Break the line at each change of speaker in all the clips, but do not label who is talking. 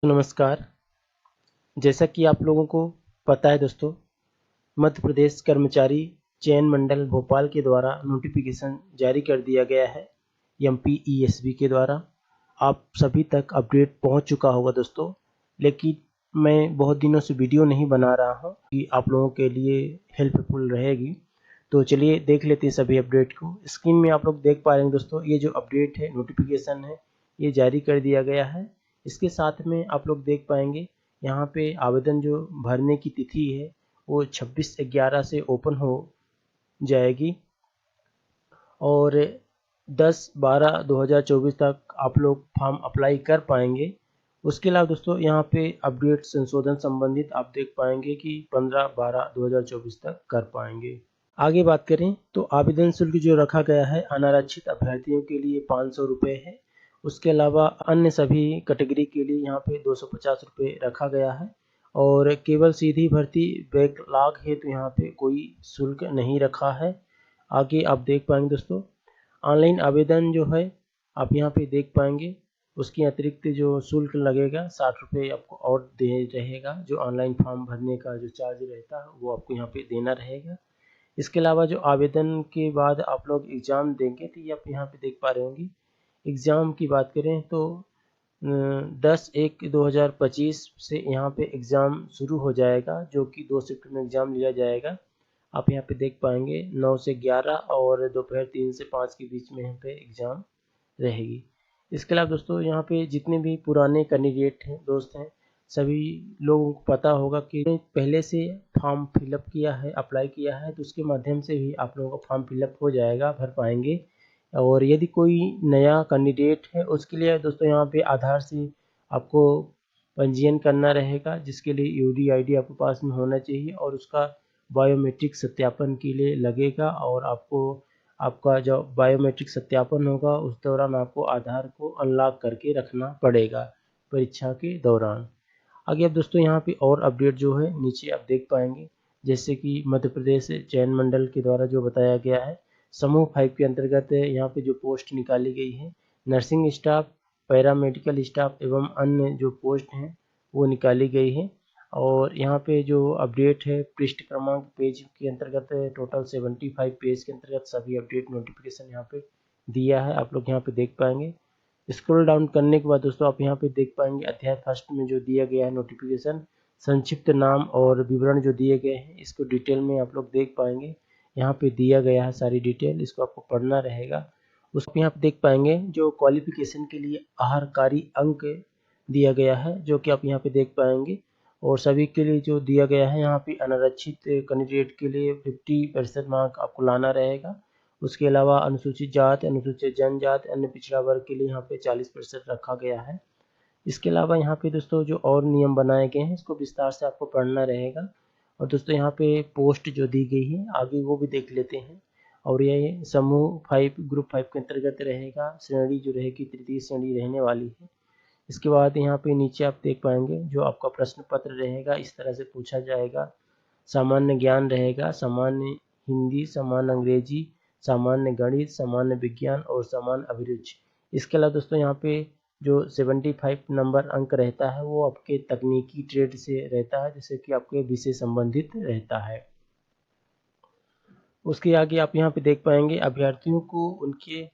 नमस्कार। जैसा कि आप लोगों को पता है दोस्तों, मध्य प्रदेश कर्मचारी चयन मंडल भोपाल के द्वारा नोटिफिकेशन जारी कर दिया गया है MPESB के द्वारा। आप सभी तक अपडेट पहुंच चुका होगा दोस्तों, लेकिन मैं बहुत दिनों से वीडियो नहीं बना रहा हूं कि आप लोगों के लिए हेल्पफुल रहेगी। तो चलिए देख लेते हैं सभी अपडेट को। स्क्रीन में आप लोग देख पा रहे हैं दोस्तों, ये जो अपडेट है, नोटिफिकेशन है, ये जारी कर दिया गया है। इसके साथ में आप लोग देख पाएंगे यहाँ पे आवेदन जो भरने की तिथि है वो 26/11 से ओपन हो जाएगी और 10/12/2024 तक आप लोग फॉर्म अप्लाई कर पाएंगे। उसके अलावा दोस्तों यहाँ पे अपडेट संशोधन संबंधित आप देख पाएंगे कि 15/12/2024 तक कर पाएंगे। आगे बात करें तो आवेदन शुल्क जो रखा गया है अनारक्षित अभ्यर्थियों के लिए 500 रुपये है। उसके अलावा अन्य सभी कैटेगरी के लिए यहाँ पे 250 रुपये रखा गया है और केवल सीधी भर्ती बैकलॉग है तो यहाँ पे कोई शुल्क नहीं रखा है। आगे आप देख पाएंगे दोस्तों, ऑनलाइन आवेदन जो है आप यहाँ पे देख पाएंगे, उसके अतिरिक्त जो शुल्क लगेगा 60 रुपये आपको और दे रहेगा। जो ऑनलाइन फॉर्म भरने का जो चार्ज रहता है वो आपको यहाँ पे देना रहेगा। इसके अलावा जो आवेदन के बाद आप लोग एग्ज़ाम देंगे तो ये आप यहाँ पे देख पा रहे होंगे। एग्ज़ाम की बात करें तो 10/1/2025 से यहाँ पे एग्ज़ाम शुरू हो जाएगा, जो कि 2 शिफ्ट में एग्ज़ाम लिया जाएगा। आप यहाँ पे देख पाएंगे 9 से 11 और दोपहर 3 से 5 के बीच में यहाँ पे एग्ज़ाम रहेगी। इसके अलावा दोस्तों यहाँ पे जितने भी पुराने कैंडिडेट हैं, दोस्त हैं, सभी लोगों को पता होगा कि पहले से फॉर्म फिलअप किया है, अप्लाई किया है, तो उसके माध्यम से भी आप लोगों का फॉर्म फिलअप हो जाएगा, भर पाएंगे। और यदि कोई नया कैंडिडेट है उसके लिए दोस्तों यहाँ पे आधार से आपको पंजीयन करना रहेगा, जिसके लिए UDID आपके पास में होना चाहिए और उसका बायोमेट्रिक सत्यापन के लिए लगेगा और आपको आपका जो बायोमेट्रिक सत्यापन होगा उस दौरान आपको आधार को अनलॉक करके रखना पड़ेगा परीक्षा के दौरान। आगे अब दोस्तों यहाँ पे और अपडेट जो है नीचे आप देख पाएंगे, जैसे कि मध्य प्रदेश चयन मंडल के द्वारा जो बताया गया है समूह 5 के अंतर्गत यहाँ पे जो पोस्ट निकाली गई है, नर्सिंग स्टाफ, पैरामेडिकल स्टाफ एवं अन्य जो पोस्ट हैं वो निकाली गई है। और यहाँ पे जो अपडेट है पृष्ठ क्रमांक पेज के अंतर्गत टोटल 75 पेज के अंतर्गत सभी अपडेट नोटिफिकेशन यहाँ पे दिया है, आप लोग यहाँ पे देख पाएंगे। स्क्रॉल डाउन करने के बाद दोस्तों आप यहाँ पे देख पाएंगे अध्याय फर्स्ट में जो दिया गया है नोटिफिकेशन, संक्षिप्त नाम और विवरण जो दिए गए हैं इसको डिटेल में आप लोग देख पाएंगे। यहाँ पे दिया गया है सारी डिटेल, इसको आपको पढ़ना रहेगा। उसको यहाँ पे देख पाएंगे जो क्वालिफिकेशन के लिए आहारकारी अंक दिया गया है, जो कि आप यहाँ पे देख पाएंगे। और सभी के लिए जो दिया गया है यहाँ पे अनारक्षित कैंडिडेट के लिए 50% मार्क आपको लाना रहेगा। उसके अलावा अनुसूचित जाति, अनुसूचित जनजाति, अन्य पिछड़ा वर्ग के लिए यहाँ पे 40% रखा गया है। इसके अलावा यहाँ पे दोस्तों जो और नियम बनाए गए हैं इसको विस्तार से आपको पढ़ना रहेगा। और दोस्तों यहाँ पे पोस्ट जो दी गई है आगे वो भी देख लेते हैं। और ये समूह 5 ग्रुप 5 के अंतर्गत रहेगा, श्रेणी जो रहेगी तृतीय श्रेणी रहने वाली है। इसके बाद यहाँ पे नीचे आप देख पाएंगे जो आपका प्रश्न पत्र रहेगा इस तरह से पूछा जाएगा। सामान्य ज्ञान रहेगा, सामान्य हिंदी, सामान्य अंग्रेजी, सामान्य गणित, सामान्य विज्ञान और सामान्य अभिरुचि। इसके अलावा दोस्तों यहाँ पे जो 75 नंबर अंक रहता है वो आपके तकनीकी ट्रेड से रहता है, जैसे कि आपके विषय संबंधित रहता है। उसके आगे आप यहाँ पे देख पाएंगे अभ्यर्थियों को उनके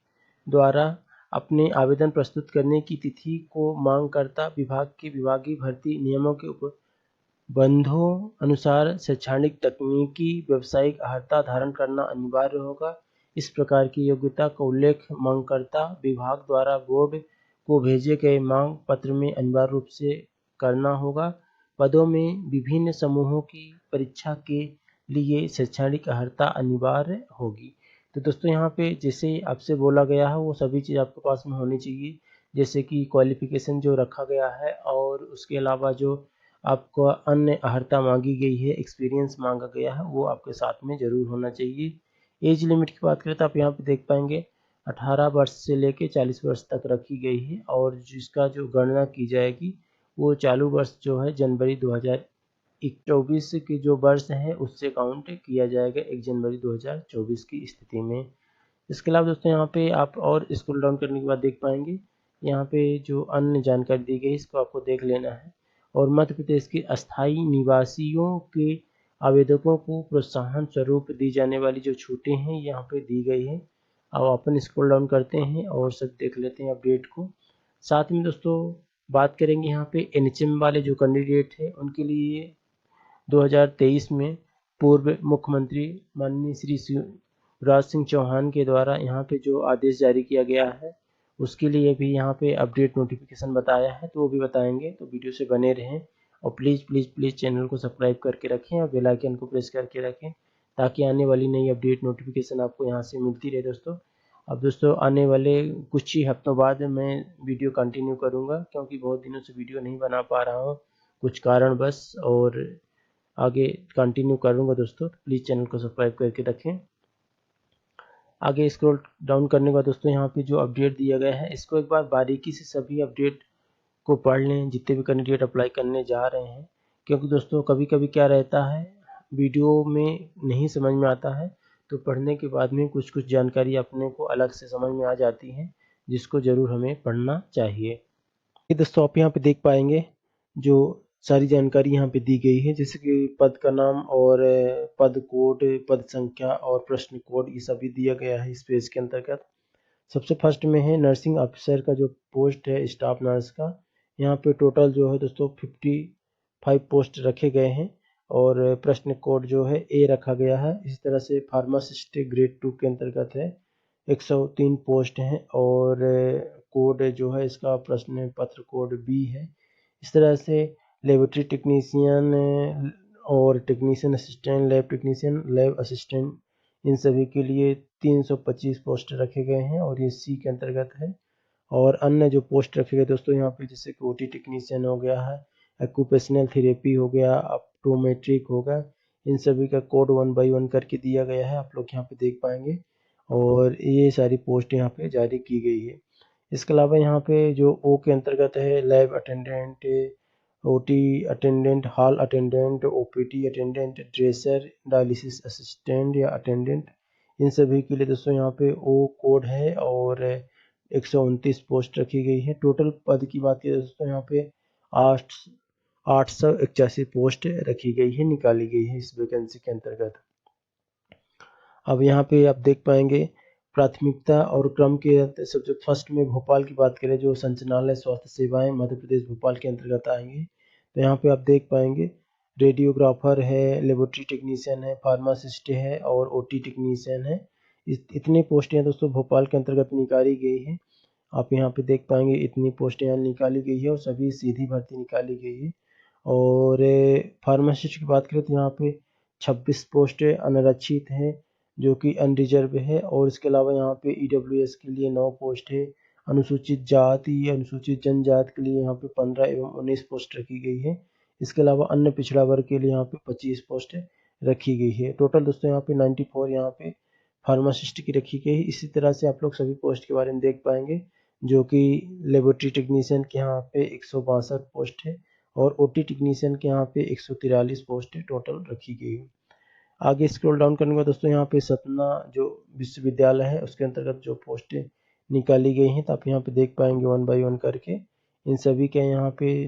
द्वारा अपने आवेदन प्रस्तुत करने की तिथि को मांगकर्ता विभाग के विभागीय भर्ती नियमों के उपबंधों अनुसार शैक्षणिक, तकनीकी, व्यावसायिक अर्हता धारण करना अनिवार्य होगा। इस प्रकार की योग्यता का उल्लेख मांगकर्ता विभाग द्वारा बोर्ड को भेजे गए मांग पत्र में अनिवार्य रूप से करना होगा। पदों में विभिन्न समूहों की परीक्षा के लिए शैक्षणिक अर्हता अनिवार्य होगी। तो दोस्तों यहाँ पे जैसे आपसे बोला गया है वो सभी चीज़ आपके पास में होनी चाहिए, जैसे कि क्वालिफिकेशन जो रखा गया है और उसके अलावा जो आपको अन्य अर्हता मांगी गई है, एक्सपीरियंस मांगा गया है, वो आपके साथ में ज़रूर होना चाहिए। एज लिमिट की बात करें तो आप यहाँ पे देख पाएंगे 18 वर्ष से लेके 40 वर्ष तक रखी गई है और जिसका जो गणना की जाएगी वो चालू वर्ष जो है जनवरी 2024 की जो वर्ष है उससे काउंट किया जाएगा 1 जनवरी 2024 की स्थिति में। इसके अलावा दोस्तों यहाँ पे आप और स्क्रॉल डाउन करने के बाद देख पाएंगे यहाँ पे जो अन्य जानकारी दी गई है इसको आपको देख लेना है। और मध्य प्रदेश के अस्थायी निवासियों के आवेदकों को प्रोत्साहन स्वरूप दी जाने वाली जो छूटें हैं यहाँ पे दी गई है। अब अपन स्क्रॉल डाउन करते हैं और सब देख लेते हैं अपडेट को। साथ में दोस्तों बात करेंगे यहाँ पे एनएचएम वाले जो कैंडिडेट हैं उनके लिए 2023 में पूर्व मुख्यमंत्री माननीय श्री शिवराज सिंह चौहान के द्वारा यहाँ पे जो आदेश जारी किया गया है उसके लिए भी यहाँ पे अपडेट नोटिफिकेशन बताया है, तो वो भी बताएंगे, तो वीडियो से बने रहें। और प्लीज़ चैनल को सब्सक्राइब करके रखें और बेल आइकन को प्रेस करके रखें ताकि आने वाली नई अपडेट नोटिफिकेशन आपको यहाँ से मिलती रहे दोस्तों। अब दोस्तों आने वाले कुछ ही हफ्तों बाद मैं वीडियो कंटिन्यू करूँगा क्योंकि बहुत दिनों से वीडियो नहीं बना पा रहा हूँ कुछ कारणवश, और आगे कंटिन्यू करूँगा दोस्तों। प्लीज़ चैनल को सब्सक्राइब करके रखें। आगे स्क्रॉल डाउन करने के बाद दोस्तों यहाँ पे जो अपडेट दिया गया है इसको एक बार बारीकी से सभी अपडेट को पढ़ लें जितने भी कैंडिडेट अप्लाई करने जा रहे हैं, क्योंकि दोस्तों कभी कभी क्या रहता है वीडियो में नहीं समझ में आता है तो पढ़ने के बाद में कुछ जानकारी अपने को अलग से समझ में आ जाती है जिसको ज़रूर हमें पढ़ना चाहिए। दोस्तों आप यहाँ पे देख पाएंगे जो सारी जानकारी यहाँ पे दी गई है, जैसे कि पद का नाम और पद कोड, पद संख्या और प्रश्न कोड, ये सभी दिया गया है इस पेज के अंतर्गत। सबसे फर्स्ट में है नर्सिंग ऑफिसर का जो पोस्ट है स्टाफ नर्स का। यहाँ पे टोटल जो है दोस्तों 55 पोस्ट रखे गए हैं और प्रश्न कोड जो है ए रखा गया है। इसी तरह से फार्मासिस्ट ग्रेड 2 के अंतर्गत है 103 पोस्ट हैं और कोड जो है इसका प्रश्न पत्र कोड बी है। इस तरह से लेबोरेटरी टेक्नीशियन और technician assistant, lab technician, lab assistant, इन सभी के लिए 325 पोस्ट रखे गए हैं और ये सी के अंतर्गत है। और अन्य जो पोस्ट रखे गए दोस्तों यहाँ पे जैसे कि ओटी टेक्नीशियन हो गया है, एक्यूपेशनल थेरेपी हो गया, ऑप्टोमेट्रिक होगा, इन सभी का कोड 1 बाय 1 करके दिया गया है, आप लोग यहाँ पे देख पाएंगे। और ये सारी पोस्ट यहाँ पे जारी की गई है। इसके अलावा यहाँ पे जो ओ के अंतर्गत है lab attendant, OT attendant, hall attendant, OPT attendant, dresser, dialysis assistant या अटेंडेंट, इन सभी के लिए दोस्तों यहाँ पे ओ कोड है और 129 पोस्ट रखी गई है। टोटल पद की बात करें दोस्तों यहाँ पे 881 पोस्ट रखी गई है, निकाली गई है इस वैकेंसी के अंतर्गत। अब यहाँ पे आप देख पाएंगे प्राथमिकता और क्रम के सबसे फर्स्ट में भोपाल की बात करें जो संचालनालय स्वास्थ्य सेवाएं मध्य प्रदेश भोपाल के अंतर्गत आएंगे, तो यहाँ पे आप देख पाएंगे रेडियोग्राफर है, लेबोरेटरी टेक्नीशियन है, फार्मासिस्ट है और ओटी टेक्नीशियन है। इतनी पोस्टें दोस्तों भोपाल के अंतर्गत निकाली गई है। आप यहाँ पे देख पाएंगे इतनी पोस्टें यहाँ निकाली गई है और सभी सीधी भर्ती निकाली गई है। और फार्मासिस्ट की बात करें तो यहाँ पे 26 पोस्टें अनारक्षित हैं जो कि अनरिजर्व है। और इसके अलावा यहाँ पे ईडब्ल्यूएस के लिए 9 पोस्ट है, अनुसूचित जाति अनुसूचित जनजाति के लिए यहाँ पे 15 एवं 19 पोस्ट रखी गई है। इसके अलावा अन्य पिछड़ा वर्ग के लिए यहाँ पे 25 पोस्ट रखी गई है। टोटल दोस्तों यहाँ पे 94 यहाँ पे फार्मासिस्ट की रखी गई है। इसी तरह से आप लोग सभी पोस्ट के बारे में देख पाएंगे जो कि लेबोरेटरी टेक्नीशियन के यहाँ पे 162 पोस्ट है और ओटी टेक्नीशियन के यहाँ पे 143 पोस्ट टोटल रखी गई है। आगे स्क्रॉल डाउन करने के बाद दोस्तों यहाँ पे सतना जो विश्वविद्यालय है उसके अंतर्गत जो पोस्टें निकाली गई हैं, तो आप यहाँ पे देख पाएंगे 1 बाय 1 करके इन सभी के यहाँ पे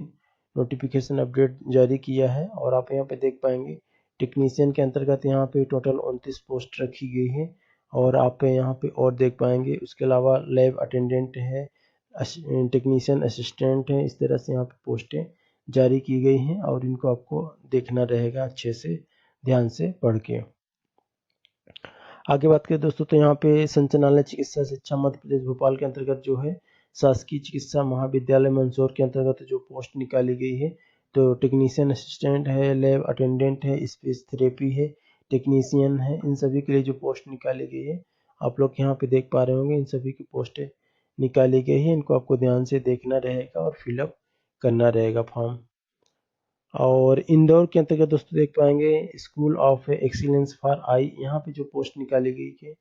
नोटिफिकेशन अपडेट जारी किया है। और आप यहाँ पे देख पाएंगे टेक्नीशियन के अंतर्गत यहाँ पे टोटल 29 पोस्ट रखी गई है और आप यहाँ पे और देख पाएंगे। उसके अलावा लैब अटेंडेंट है, टेक्नीशियन असिस्टेंट है, इस तरह से यहाँ पे पोस्टें जारी की गई हैं और इनको आपको देखना रहेगा अच्छे से ध्यान से पढ़ के। आगे बात करें दोस्तों तो यहाँ पे संचालनालय चिकित्सा शिक्षा मध्य प्रदेश भोपाल के अंतर्गत जो है शासकीय चिकित्सा महाविद्यालय मंदसौर के अंतर्गत जो पोस्ट निकाली गई है, तो टेक्नीशियन असिस्टेंट है, लैब अटेंडेंट है, स्पीच थेरेपी है, टेक्नीशियन है, इन सभी के लिए जो पोस्ट निकाली गई है आप लोग यहाँ पे देख पा रहे होंगे। इन सभी की पोस्टें निकाली गई है, इनको आपको ध्यान से देखना रहेगा और फिलअप करना रहेगा फॉर्म। और इंदौर के अंतर्गत दोस्तों देख पाएंगे school of excellence for I, यहाँ पे जो पोस्ट निकाली गई है,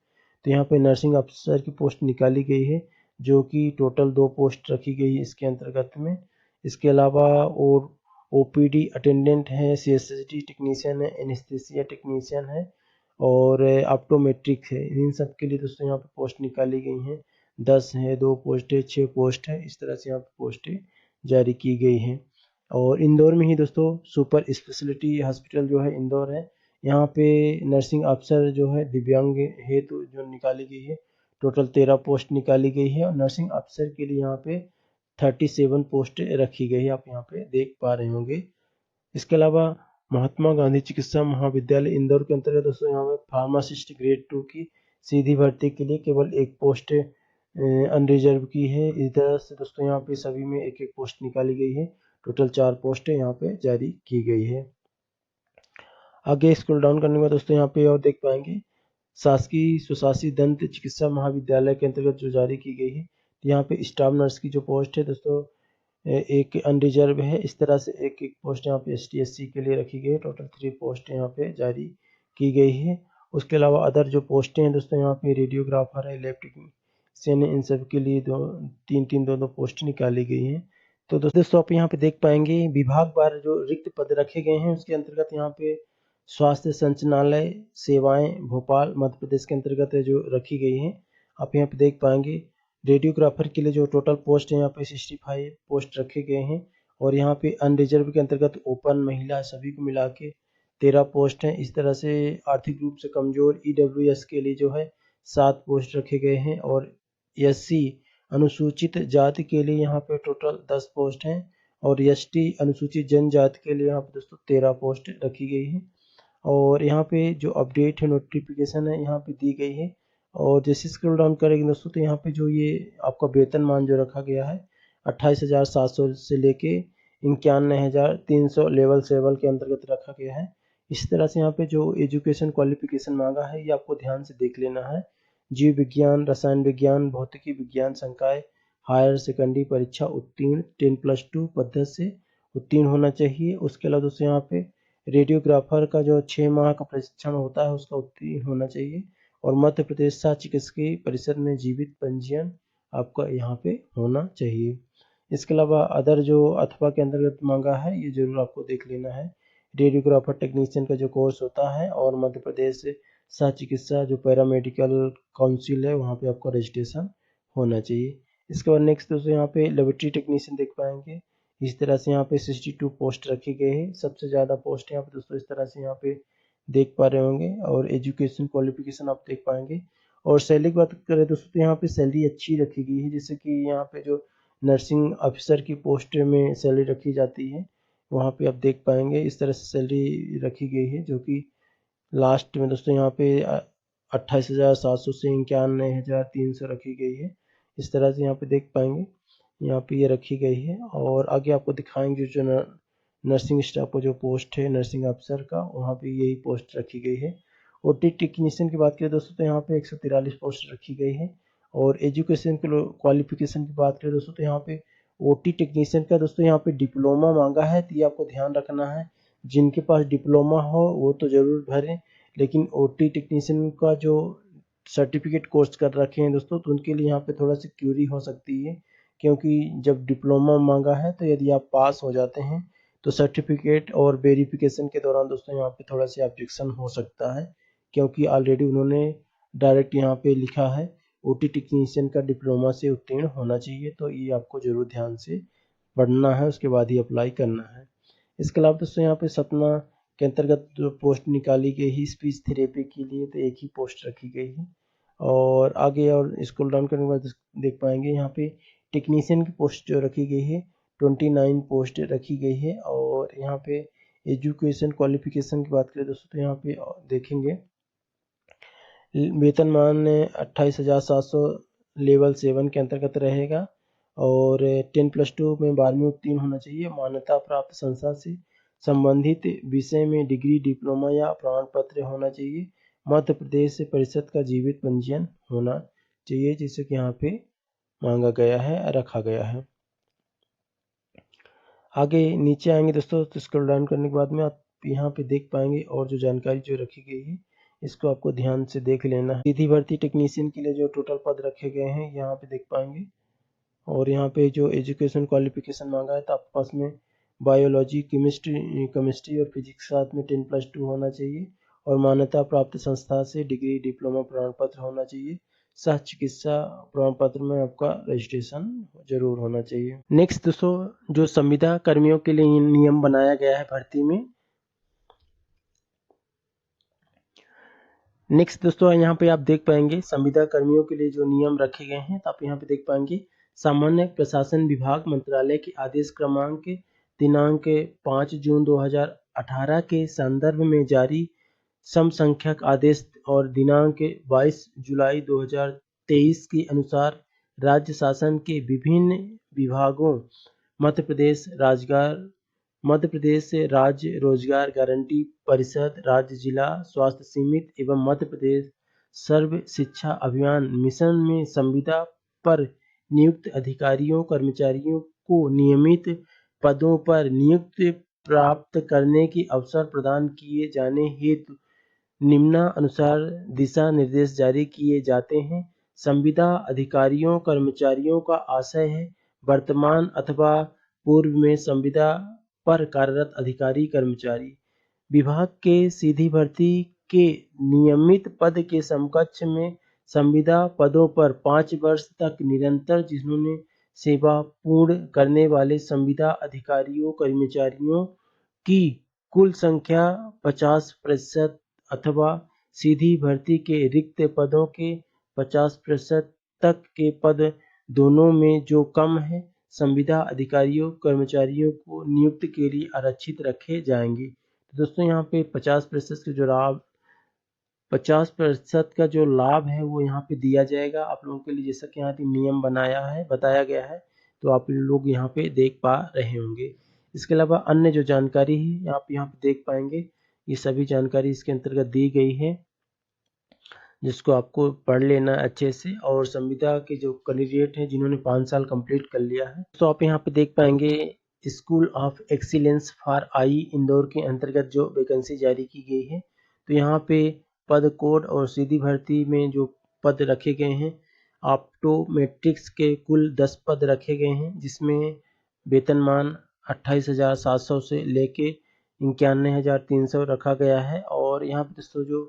तो यहाँ पे नर्सिंग ऑफिसर की पोस्ट निकाली गई है जो कि टोटल 2 पोस्ट रखी गई है इसके अंतर्गत में। इसके अलावा और ओपीडी अटेंडेंट है, सीएसएसडी टेक्नीशियन है, एनेस्थीसिया टेक्नीशियन है और ऑप्टोमेट्रिक है। इन सब के लिए दोस्तों यहाँ पे पोस्ट निकाली गई हैं। 10 है, 2 पोस्ट है, 6 पोस्ट है, इस तरह से यहाँ पे पोस्टें जारी की गई हैं। और इंदौर में ही दोस्तों सुपर स्पेशलिटी हॉस्पिटल जो है इंदौर है, यहाँ पे नर्सिंग अफसर जो है दिव्यांग हेतु जो निकाली गई है, टोटल 13 पोस्ट निकाली गई है और नर्सिंग अफसर के लिए यहाँ पे 37 पोस्ट रखी गई है, आप यहाँ पे देख पा रहे होंगे। इसके अलावा महात्मा गांधी चिकित्सा महाविद्यालय इंदौर के अंतर्गत दोस्तों यहाँ पे फार्मासिस्ट ग्रेड 2 की सीधी भर्ती के लिए केवल एक पोस्ट अनरिजर्व की है। इस तरह से दोस्तों यहाँ पे सभी में एक एक पोस्ट निकाली गई है, टोटल 4 पोस्टें यहाँ पे जारी की गई है। आगे स्क्रॉल डाउन करने के बाद दोस्तों यहाँ पे और देख पाएंगे शासकीय स्वशासी दंत चिकित्सा महाविद्यालय के अंतर्गत जो जारी की गई है, यहाँ पे स्टाफ नर्स की जो पोस्ट है दोस्तों एक अनरिजर्व है। इस तरह से एक एक पोस्ट यहाँ पे ST/SC के लिए रखी गई है, टोटल 3 पोस्ट यहाँ पे जारी की गई है। उसके अलावा अदर जो पोस्टें हैं दोस्तों यहाँ पे रेडियोग्राफर है, लैब टेक्नीशियन है, इन सब के लिए 2 पोस्ट निकाली गई हैं। तो दोस्तों आप यहाँ पे देख पाएंगे विभाग वार जो रिक्त पद रखे गए हैं उसके अंतर्गत यहाँ पे स्वास्थ्य संचालनालय सेवाएं भोपाल मध्य प्रदेश के अंतर्गत जो रखी गई हैं, आप यहाँ पे देख पाएंगे रेडियोग्राफर के लिए जो टोटल पोस्ट है यहाँ पे 65 पोस्ट रखे गए हैं और यहाँ पे अनरिजर्व के अंतर्गत ओपन महिला सभी को मिला के 13 पोस्ट हैं। इस तरह से आर्थिक रूप से कमजोर EWS के लिए जो है 7 पोस्ट रखे गए हैं और SC अनुसूचित जाति के लिए यहाँ पे टोटल 10 पोस्ट हैं और ST अनुसूचित जनजाति के लिए यहाँ पे दोस्तों 13 पोस्ट रखी गई है। और यहाँ पे जो अपडेट है नोटिफिकेशन है यहाँ पे दी गई है और जैसे स्क्रॉल डाउन करेंगे दोस्तों तो यहाँ पे जो ये आपका वेतनमान जो रखा गया है 28,700 से लेके 91,300 लेवल 7 के अंतर्गत रखा गया है। इस तरह से यहाँ पे जो एजुकेशन क्वालिफिकेशन मांगा है ये आपको ध्यान से देख लेना है। जीव विज्ञान, रसायन विज्ञान, भौतिकी विज्ञान संकाय हायर सेकेंडरी परीक्षा उत्तीर्ण 10+2 पद्धति से उत्तीर्ण होना चाहिए। उसके अलावा दोस्तों यहाँ पे रेडियोग्राफर का जो 6 माह का प्रशिक्षण होता है उसका उत्तीर्ण होना चाहिए और मध्य प्रदेश शासकीय चिकित्सकीय परिषद में जीवित पंजीयन आपका यहाँ पे होना चाहिए। इसके अलावा अदर जो अथवा के अंतर्गत मांगा है ये जरूर आपको देख लेना है। रेडियोग्राफर टेक्नीशियन का जो कोर्स होता है और मध्य प्रदेश सह चिकित्सा जो पैरामेडिकल काउंसिल है वहाँ पे आपका रजिस्ट्रेशन होना चाहिए। इसके बाद नेक्स्ट दोस्तों यहाँ पे लेबोरेटरी टेक्नीशियन देख पाएंगे। इस तरह से यहाँ पे 62 पोस्ट रखे गए हैं, सबसे ज़्यादा पोस्ट यहाँ पे दोस्तों इस तरह से यहाँ पे देख पा रहे होंगे और एजुकेशन क्वालिफिकेशन आप देख पाएंगे। और सैलरी की बात करें दोस्तों तो यहाँ पे सैलरी अच्छी रखी गई है, जैसे कि यहाँ पे जो नर्सिंग ऑफिसर की पोस्ट में सैलरी रखी जाती है वहाँ पे आप देख पाएंगे इस तरह से सैलरी रखी गई है, जो कि लास्ट में दोस्तों यहाँ पे 28,700 से 91,300 रखी गई है। इस तरह से यहाँ पे देख पाएंगे यहाँ पे ये रखी गई है। और आगे आपको दिखाएंगे जो नर्सिंग स्टाफ का जो पोस्ट है नर्सिंग अफसर का वहाँ पे यही पोस्ट रखी गई है। OT टेक्नीशियन की बात करें दोस्तों तो यहाँ पे 143 पोस्ट रखी गई है। और एजुकेशन क्वालिफिकेशन की बात करें दोस्तों तो यहाँ पे OT टेक्नीशियन का दोस्तों यहाँ पे डिप्लोमा मांगा है, तो ये आपको ध्यान रखना है। जिनके पास डिप्लोमा हो वो तो ज़रूर भरें, लेकिन OT टेक्नीशियन का जो सर्टिफिकेट कोर्स कर रखे हैं दोस्तों तो उनके लिए यहाँ पे थोड़ा सी क्यूरी हो सकती है, क्योंकि जब डिप्लोमा मांगा है तो यदि आप पास हो जाते हैं तो सर्टिफिकेट और वेरिफिकेशन के दौरान दोस्तों यहाँ पे थोड़ा सा ऑब्जेक्शन हो सकता है, क्योंकि ऑलरेडी उन्होंने डायरेक्ट यहाँ पे लिखा है OT टेक्नीशियन का डिप्लोमा से उत्तीर्ण होना चाहिए। तो ये आपको जरूर ध्यान से पढ़ना है, उसके बाद ही अप्लाई करना है। इसके अलावा दोस्तों यहाँ पे सतना के अंतर्गत जो पोस्ट निकाली गई है स्पीच थेरेपी के लिए तो एक ही पोस्ट रखी गई है। और आगे और स्क्रॉल डाउन करने के बाद देख पाएंगे यहाँ पे टेक्नीशियन की पोस्ट जो रखी गई है 29 पोस्ट रखी गई है। और यहाँ पे एजुकेशन क्वालिफिकेशन की बात करें दोस्तों तो यहाँ पे देखेंगे वेतनमान 28,700 लेवल 7 के अंतर्गत रहेगा और 10+2 में 12वीं उत्तीर्ण होना चाहिए। मान्यता प्राप्त संस्था से संबंधित विषय में डिग्री डिप्लोमा या प्रमाण पत्र होना चाहिए। मध्य प्रदेश परिषद का जीवित पंजीयन होना चाहिए, जिसे कि यहाँ पे मांगा गया है रखा गया है। आगे नीचे आएंगे दोस्तों तो स्क्रॉल डाउन करने के बाद में आप यहाँ पे देख पाएंगे और जो जानकारी जो रखी गई है इसको आपको ध्यान से देख लेना है। सीधी भर्ती टेक्नीशियन के लिए जो टोटल पद रखे गए हैं यहाँ पे देख पाएंगे। और यहाँ पे जो एजुकेशन क्वालिफिकेशन मांगा है तो आपके पास में बायोलॉजी केमिस्ट्री और फिजिक्स साथ में 10+2 होना चाहिए और मान्यता प्राप्त संस्था से डिग्री डिप्लोमा प्रमाण पत्र होना चाहिए। सह चिकित्सा प्रमाण पत्र में आपका रजिस्ट्रेशन जरूर होना चाहिए। नेक्स्ट दोस्तों, जो संविदा कर्मियों के लिए नियम बनाया गया है भर्ती में। नेक्स्ट दोस्तों, यहाँ पे आप देख पाएंगे संविदा कर्मियों के लिए जो नियम रखे गए हैं, तो आप यहाँ पे देख पाएंगे सामान्य प्रशासन विभाग मंत्रालय के आदेश क्रमांक दिनांक 5 जून 2018 के संदर्भ में जारी समसंख्यक आदेश और दिनांक 22 जुलाई 2023 के अनुसार राज्य शासन के विभिन्न विभागों मध्य प्रदेश राज्य रोजगार गारंटी परिषद, राज्य जिला स्वास्थ्य समिति एवं मध्य प्रदेश सर्व शिक्षा अभियान मिशन में संविदा पर नियुक्त अधिकारियों कर्मचारियों को नियमित पदों पर नियुक्ति प्राप्त करने के अवसर प्रदान किए जाने हेतु निम्नानुसार दिशा निर्देश जारी किए जाते हैं। संविदा अधिकारियों कर्मचारियों का आशय है वर्तमान अथवा पूर्व में संविदा पर कार्यरत अधिकारी कर्मचारी विभाग के सीधी भर्ती के नियमित पद के समकक्ष में संविदा पदों पर 5 वर्ष तक निरंतर जिन्होंने सेवा पूर्ण करने वाले संविदा अधिकारियों कर्मचारियों की कुल संख्या 50% अथवा सीधी भर्ती के रिक्त पदों के 50% तक के पद दोनों में जो कम है संविदा अधिकारियों कर्मचारियों को नियुक्ति के लिए आरक्षित रखे जाएंगे। तो दोस्तों यहाँ पे 50% का जो लाभ है वो यहाँ पे दिया जाएगा आप लोगों के लिए, जैसा कि यहाँ पे नियम बताया गया है, तो आप लोग यहाँ पे देख पा रहे होंगे। इसके अलावा अन्य जो जानकारी है आप यहाँ पे देख पाएंगे, ये सभी जानकारी इसके अंतर्गत दी गई है जिसको आपको पढ़ लेना अच्छे से। और संविदा के जो कैंडिडेट हैं जिन्होंने 5 साल कंप्लीट कर लिया है, तो आप यहाँ पे देख पाएंगे school of excellence for I Indore के अंतर्गत जो वैकेंसी जारी की गई है। तो यहाँ पे पद कोड और सीधी भर्ती में जो पद रखे गए हैं ऑप्टोमेट्रिक्स के कुल 10 पद रखे गए हैं, जिसमें वेतनमान 28,700 से लेके 91,300 रखा गया है। और यहाँ पे दोस्तों जो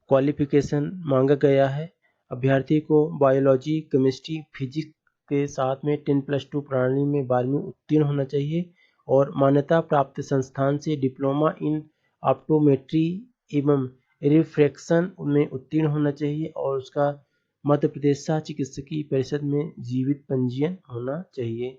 क्वालिफिकेशन मांगा गया है, अभ्यर्थी को बायोलॉजी केमिस्ट्री फिजिक्स के साथ में 10+2 प्रणाली में 12वीं उत्तीर्ण होना चाहिए और मान्यता प्राप्त संस्थान से डिप्लोमा इन ऑप्टोमेट्री एवं रिफ्रैक्शन में उत्तीर्ण होना चाहिए और उसका मध्य प्रदेश सह चिकित्सकीय परिषद में जीवित पंजीयन होना चाहिए।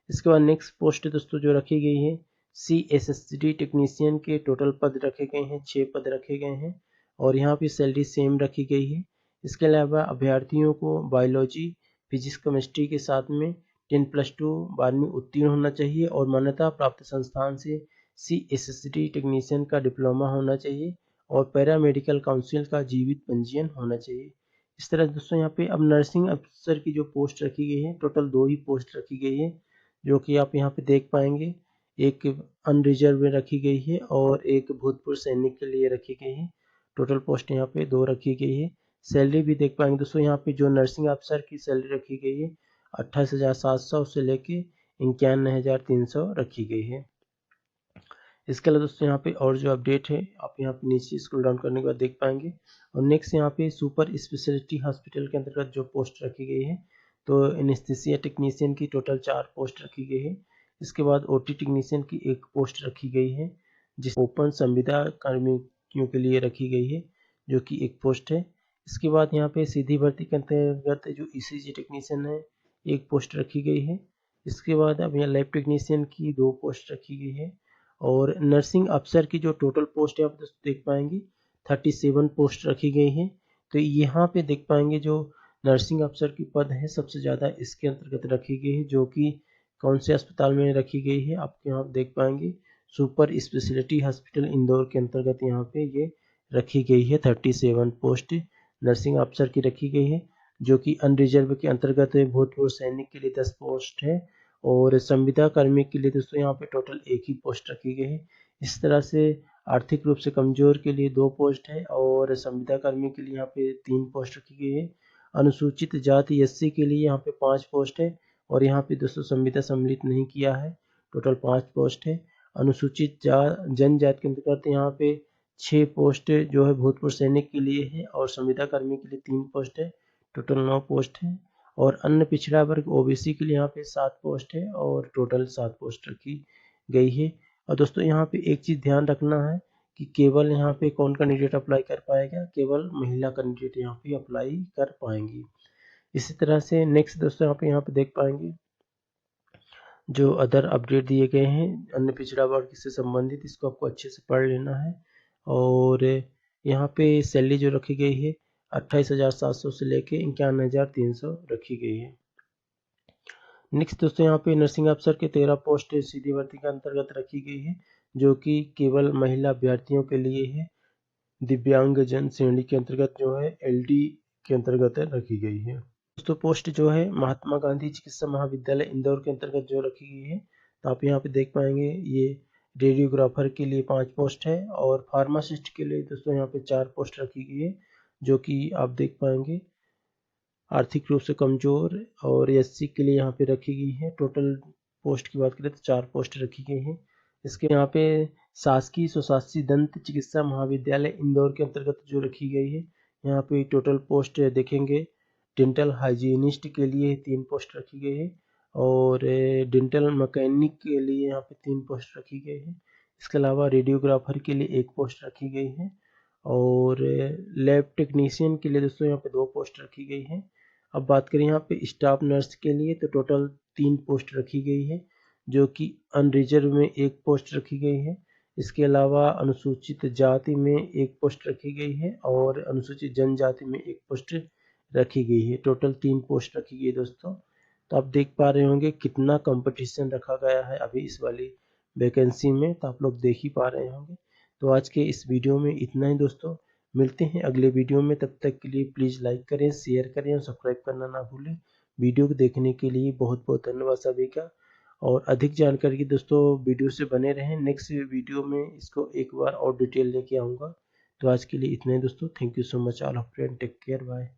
इसके बाद नेक्स्ट पोस्ट दोस्तों जो रखी गई है CSSD टेक्नीशियन के टोटल पद रखे गए हैं, 6 पद रखे गए हैं और यहाँ पे सैलरी सेम रखी गई है। इसके अलावा अभ्यर्थियों को बायोलॉजी फिजिक्स केमिस्ट्री के साथ में 10+2 12वीं उत्तीर्ण होना चाहिए और मान्यता प्राप्त संस्थान से CSSD टेक्नीशियन का डिप्लोमा होना चाहिए और पैरामेडिकल काउंसिल का जीवित पंजीयन होना चाहिए। इस तरह दोस्तों यहाँ पे अब नर्सिंग अफसर की जो पोस्ट रखी गई है, टोटल 2 ही पोस्ट रखी गई है जो कि आप यहाँ पे देख पाएंगे, एक अनरिजर्व में रखी गई है और एक भूतपूर्व सैनिक के लिए रखी गई है। टोटल पोस्ट यहाँ पे 2 रखी गई है। सैलरी भी देख पाएंगे दोस्तों, यहाँ पे जो नर्सिंग अफसर की सैलरी रखी गई है 28,700 से लेके 91,300 रखी गई है। इसके अलावा दोस्तों यहाँ पे और जो अपडेट है आप यहाँ पे नीचे स्क्रॉल डाउन करने के बाद देख पाएंगे। और नेक्स्ट यहाँ पे सुपर स्पेशलिटी हॉस्पिटल के अंतर्गत जो पोस्ट रखी गई है, तो एनेस्थीसिया टेक्नीशियन की टोटल 4 पोस्ट रखी गई है। इसके बाद OT टेक्नीशियन की 1 पोस्ट रखी गई है जिस ओपन संविदा कर्मियों के लिए रखी गई है जो कि 1 पोस्ट है। इसके बाद यहाँ पे सीधी भर्ती के अंतर्गत जो ECG टेक्नीशियन है 1 पोस्ट रखी गई है। इसके बाद अब यहाँ लैब टेक्नीशियन की 2 पोस्ट रखी गई है और नर्सिंग अफसर की जो टोटल पोस्ट है आप देख पाएंगे 37 पोस्ट रखी गई है। तो यहाँ पे देख पाएंगे जो नर्सिंग अफसर की पद है सबसे ज़्यादा इसके अंतर्गत रखी गई है, जो कि कौन से अस्पताल में रखी गई है आप यहाँ देख पाएंगे, सुपर स्पेशलिटी हॉस्पिटल इंदौर के अंतर्गत यहाँ पे ये रखी गई है। 37 पोस्ट नर्सिंग अफसर की रखी गई है जो कि अनरिजर्व के अंतर्गत भूतपूर्व सैनिक के लिए 10 पोस्ट है और संविदा कर्मी के लिए दोस्तों यहाँ पे टोटल 1 ही पोस्ट रखी गई है। इस तरह से आर्थिक रूप से कमजोर के लिए 2 पोस्ट है और संविदा कर्मी के लिए यहाँ पे 3 पोस्ट रखी गई है। अनुसूचित जाति SC के लिए यहाँ पे 5 पोस्ट है और यहाँ पे दोस्तों संविदा सम्मिलित नहीं किया है, टोटल 5 पोस्ट है। अनुसूचित जनजाति के अंतर्गत यहाँ पे 6 पोस्ट जो है भूतपूर्व सैनिक के लिए है और संविदा कर्मी के लिए 3 पोस्ट है, टोटल 9 पोस्ट है। और अन्य पिछड़ा वर्ग ओबीसी के लिए यहाँ पे 7 पोस्ट है और टोटल 7 पोस्ट रखी गई है। और दोस्तों यहाँ पे एक चीज़ ध्यान रखना है कि केवल यहाँ पे कौन कैंडिडेट अप्लाई कर पाएगा, केवल महिला कैंडिडेट यहाँ पे अप्लाई कर पाएंगी। इसी तरह से नेक्स्ट दोस्तों यहाँ पे देख पाएंगे जो अदर अपडेट दिए गए हैं अन्य पिछड़ा वर्ग से संबंधित, इसको आपको अच्छे से पढ़ लेना है। और यहाँ पे सैलरी जो रखी गई है 28,700 से लेके 51,300 रखी गई है। नेक्स्ट दोस्तों यहाँ पे नर्सिंग अफसर के 13 पोस्ट सीधी भर्ती के अंतर्गत रखी गई है, जो कि केवल महिला अभ्यर्थियों के लिए है। दिव्यांगजन श्रेणी के अंतर्गत जो है LD के अंतर्गत रखी गई है। दोस्तों पोस्ट जो है महात्मा गांधी चिकित्सा महाविद्यालय इंदौर के अंतर्गत जो रखी गई है, तो आप यहाँ पे देख पाएंगे ये रेडियोग्राफर के लिए 5 पोस्ट है और फार्मासिस्ट के लिए दोस्तों यहाँ पे 4 पोस्ट रखी गई है, जो कि आप देख पाएंगे आर्थिक रूप से कमजोर और SC के लिए यहाँ पे रखी गई है। टोटल पोस्ट की बात करें तो 4 पोस्ट रखी गई है। इसके यहाँ पे शासकीय स्वशासी दंत चिकित्सा महाविद्यालय इंदौर के अंतर्गत जो रखी गई है, यहाँ पे टोटल पोस्ट देखेंगे डेंटल हाइजीनिस्ट के लिए 3 पोस्ट रखी गई है और डेंटल मैकेनिक के लिए यहाँ पे 3 पोस्ट रखी गई है। इसके अलावा रेडियोग्राफर के लिए 1 पोस्ट रखी गई है और लैब टेक्नीशियन के लिए दोस्तों यहाँ पे 2 पोस्ट रखी गई है। अब बात करें यहाँ पे स्टाफ नर्स के लिए तो टोटल 3 पोस्ट रखी गई है, जो कि अनरिजर्व में 1 पोस्ट रखी गई है। इसके अलावा अनुसूचित जाति में 1 पोस्ट रखी गई है और अनुसूचित जनजाति में 1 पोस्ट रखी गई है। टोटल 3 पोस्ट रखी गई दोस्तों। तो आप देख पा रहे होंगे कितना कंपटीशन रखा गया है अभी इस वाली वैकेंसी में, तो आप लोग देख ही पा रहे होंगे। तो आज के इस वीडियो में इतना ही दोस्तों, मिलते हैं अगले वीडियो में। तब तक के लिए प्लीज़ लाइक करें, शेयर करें और सब्सक्राइब करना ना भूलें। वीडियो को देखने के लिए बहुत बहुत धन्यवाद सभी का। और अधिक जानकारी के दोस्तों वीडियो से बने रहें, नेक्स्ट वीडियो में इसको एक बार और डिटेल लेके आऊँगा। तो आज के लिए इतना ही दोस्तों, thank you so much all of friend, take care, bye.